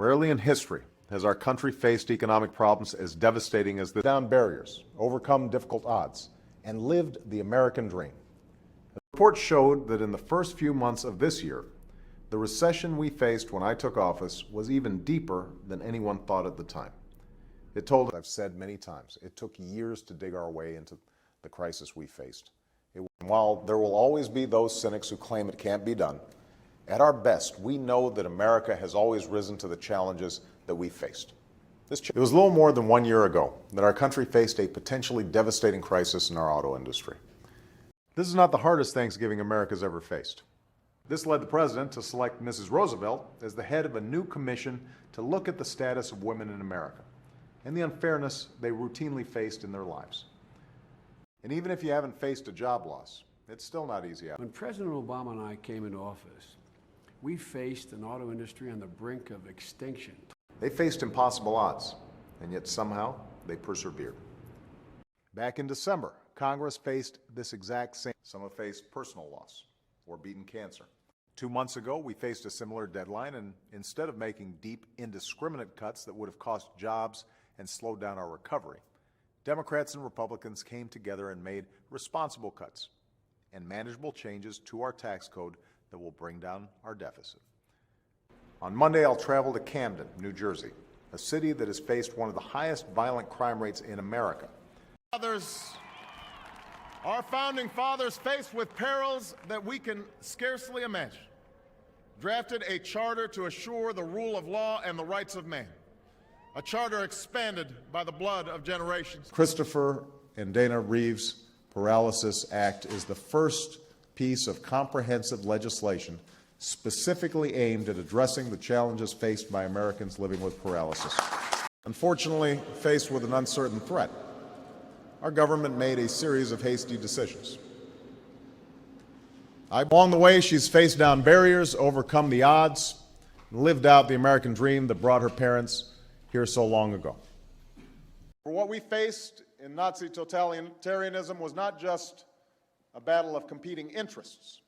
Rarely in history has our country faced economic problems as devastating as this. Down barriers, overcome difficult odds, and lived the American dream. The report showed that in the first few months of this year, the recession we faced when I took office was even deeper than anyone thought at the time. It told us, I've said many times, it took years to dig our way into the crisis we faced. While there will always be those cynics who claim it can't be done, at our best, we know that America has always risen to the challenges that we faced. It was a little more than 1 year ago that our country faced a potentially devastating crisis in our auto industry. This is not the hardest Thanksgiving America's ever faced. This led the president to select Mrs. Roosevelt as the head of a new commission to look at the status of women in America and the unfairness they routinely faced in their lives. And even if you haven't faced a job loss, it's still not easy. When President Obama and I came into office, we faced an auto industry on the brink of extinction. They faced impossible odds, and yet somehow they persevered. Back in December, Congress faced this exact same. Some have faced personal loss or beaten cancer. 2 months ago, we faced a similar deadline, and instead of making deep, indiscriminate cuts that would have cost jobs and slowed down our recovery, Democrats and Republicans came together and made responsible cuts and manageable changes to our tax code that will bring down our deficit. On Monday, I'll travel to Camden, New Jersey, a city that has faced one of the highest violent crime rates in America. Our founding fathers, faced with perils that we can scarcely imagine, drafted a charter to assure the rule of law and the rights of man, a charter expanded by the blood of generations. Christopher and Dana Reeves' Paralysis Act is the first piece of comprehensive legislation specifically aimed at addressing the challenges faced by Americans living with paralysis. Unfortunately, faced with an uncertain threat, our government made a series of hasty decisions. Along the way, she's faced down barriers, overcome the odds, and lived out the American dream that brought her parents here so long ago. For what we faced in Nazi totalitarianism was not just a battle of competing interests.